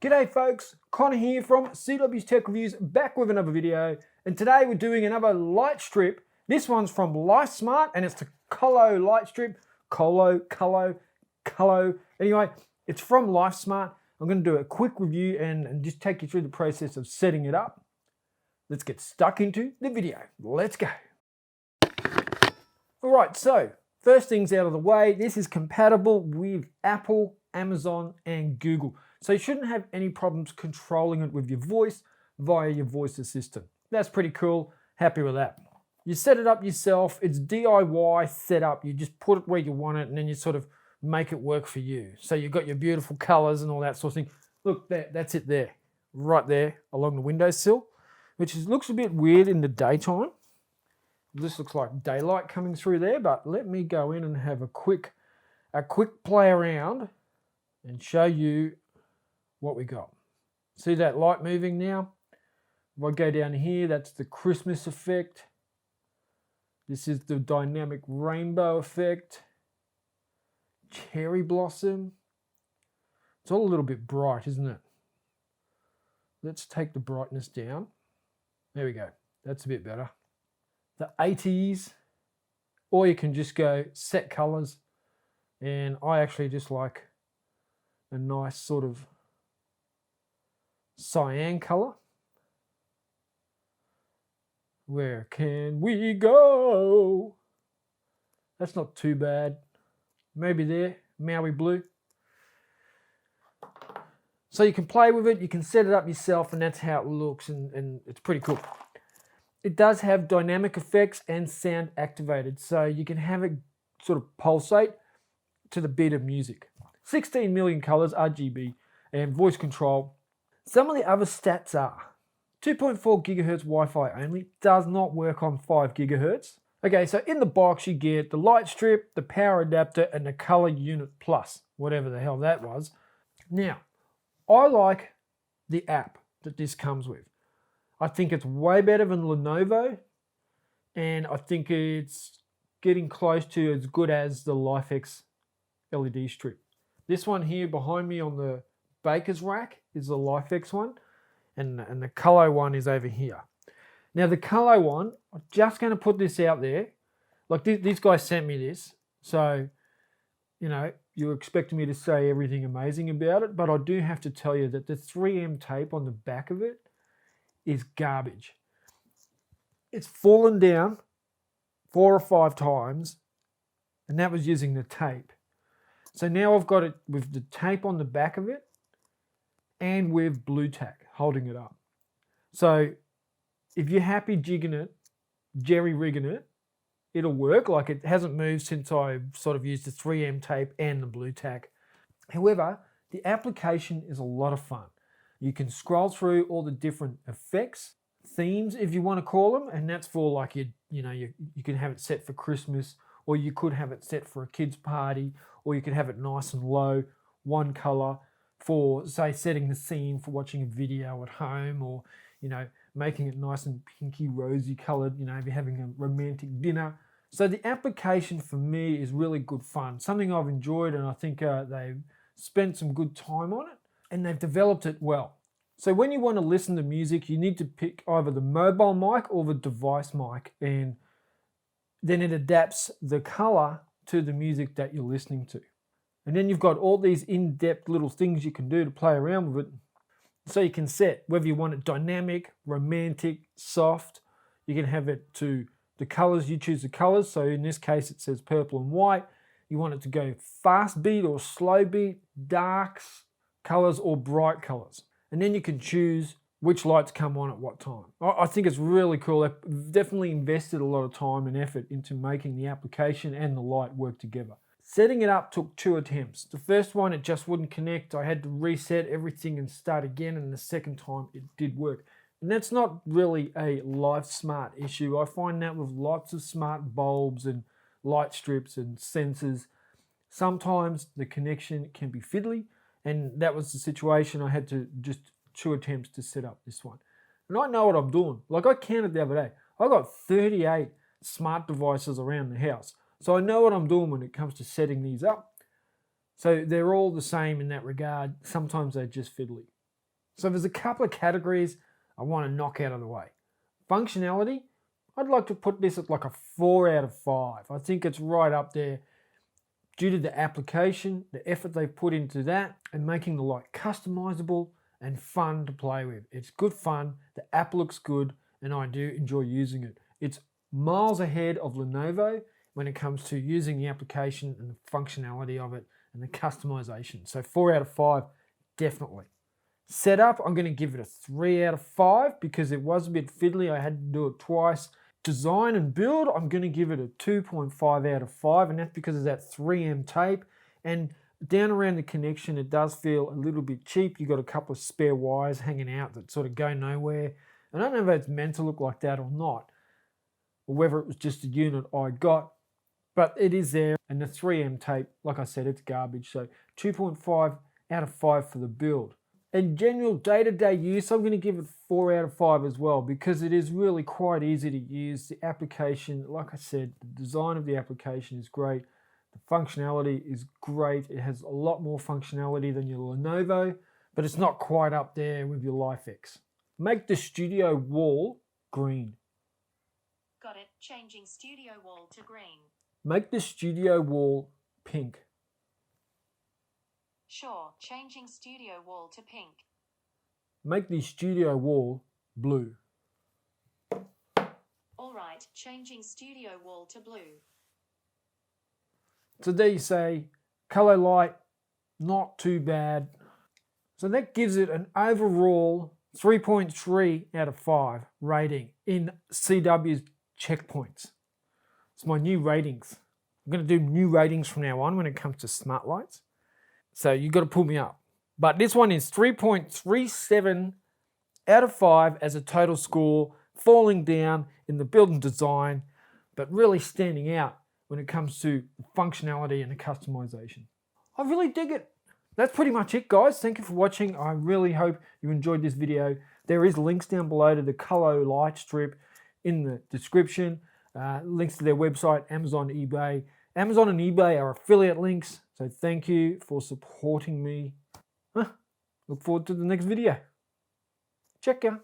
G'day folks, Connor here from CW's Tech Reviews, back with another video, and today we're doing another light strip. This one's from LifeSmart and it's the Colo light strip. Colo. Anyway, it's from LifeSmart. I'm going to do a quick review and just take you through the process of setting it up. Let's get stuck into the video. Let's go. Alright, so first things out of the way, this is compatible with Apple, Amazon and Google. So you shouldn't have any problems controlling it with your voice via your voice assistant. That's pretty cool. Happy with that. You set it up yourself. It's DIY setup. You just put it where you want it and then you sort of make it work for you. So you've got your beautiful colors and all that sort of thing. Look, that's it there. Right there along the windowsill, which looks a bit weird in the daytime. This looks like daylight coming through there, but let me go in and have a quick play around and show you what we got. See that light moving now? If I go down here, that's the Christmas effect. This is the dynamic rainbow effect. Cherry blossom. It's all a little bit bright, isn't it? Let's take the brightness down. There we go. That's a bit better. The 80s, or you can just go set colors, and I actually just like a nice sort of cyan color. Where can we go? That's not too bad. Maybe there, Maui blue. So you can play with it, you can set it up yourself, and that's how it looks, and it's pretty cool. It does have dynamic effects and sound activated, so you can have it sort of pulsate to the beat of music. 16 million colors, RGB, and voice control. Some of the other stats are 2.4 gigahertz Wi-Fi only, does not work on 5 gigahertz. Okay, so in the box you get the light strip, the power adapter, and the color unit plus, whatever the hell that was. Now, I like the app that this comes with. I think it's way better than Lenovo, and I think it's getting close to as good as the LifeX LED strip. This one here behind me on the baker's rack is the LifeX one, and the Colo one is over here. Now the Colo one, I'm just going to put this out there. Like these guys sent me this, so you know you're expecting me to say everything amazing about it, but I do have to tell you that the 3M tape on the back of it is garbage. It's fallen down 4 or 5 times, and that was using the tape. So now I've got it with the tape on the back of it and with blue tack holding it up. So if you're happy jigging it, jerry rigging it, it'll work. Like it hasn't moved since I sort of used the 3M tape and the blue tack. However, the application is a lot of fun. You can scroll through all the different effects, themes if you want to call them, and that's for like you can have it set for Christmas, or you could have it set for a kid's party, or you could have it nice and low, one color for say setting the scene for watching a video at home, or making it nice and pinky rosy colored, if you're having a romantic dinner. So the application for me is really good fun, something I've enjoyed, and I think they've spent some good time on it. And they've developed it well. So when you want to listen to music, you need to pick either the mobile mic or the device mic, and then it adapts the color to the music that you're listening to. And then you've got all these in-depth little things you can do to play around with it. So you can set whether you want it dynamic, romantic, soft. You can have it to the colors, you choose the colors. So in this case, it says purple and white. You want it to go fast beat or slow beat, darks, colors or bright colors, and then you can choose which lights come on at what time. I think it's really cool. They've definitely invested a lot of time and effort into making the application and the light work together. Setting it up took 2 attempts. The first one, it just wouldn't connect. I had to reset everything and start again, and the second time it did work. And that's not really a LifeSmart issue. I find that with lots of smart bulbs and light strips and sensors, sometimes the connection can be fiddly. And that was the situation. I had to just 2 attempts to set up this one. And I know what I'm doing. Like I counted the other day. I got 38 smart devices around the house. So I know what I'm doing when it comes to setting these up. So they're all the same in that regard. Sometimes they're just fiddly. So there's a couple of categories I want to knock out of the way. Functionality, I'd like to put this at like a 4 out of 5. I think it's right up there due to the application, the effort they've put into that, and making the light customizable and fun to play with. It's good fun, the app looks good, and I do enjoy using it. It's miles ahead of Lenovo when it comes to using the application and the functionality of it and the customization. So 4 out of 5, definitely. Setup, I'm going to give it a 3 out of 5 because it was a bit fiddly. I had to do it twice. Design and build, I'm going to give it a 2.5 out of 5, and that's because of that 3M tape. And down around the connection, it does feel a little bit cheap. You've got a couple of spare wires hanging out that sort of go nowhere. I don't know if it's meant to look like that or not, or whether it was just a unit I got, but it is there. And the 3M tape, like I said, it's garbage. So 2.5 out of 5 for the build. In general day-to-day use, I'm going to give it 4 out of 5 as well because it is really quite easy to use. The application, like I said, the design of the application is great. The functionality is great. It has a lot more functionality than your Lenovo, but it's not quite up there with your LIFX. Make the studio wall green. Got it. Changing studio wall to green. Make the studio wall pink. Sure. Changing studio wall to pink. Make the studio wall blue. All right. Changing studio wall to blue. So there you say, color light, not too bad. So that gives it an overall 3.3 out of 5 rating in CW's checkpoints. It's my new ratings. I'm going to do new ratings from now on when it comes to smart lights. So you've got to pull me up. But this one is 3.37 out of 5 as a total score, falling down in the build and design, but really standing out when it comes to functionality and the customization. I really dig it. That's pretty much it, guys. Thank you for watching. I really hope you enjoyed this video. There is links down below to the Colo light strip in the description. Links to their website, Amazon, eBay. Amazon and eBay are affiliate links, so thank you for supporting me. Look forward to the next video. Check ya.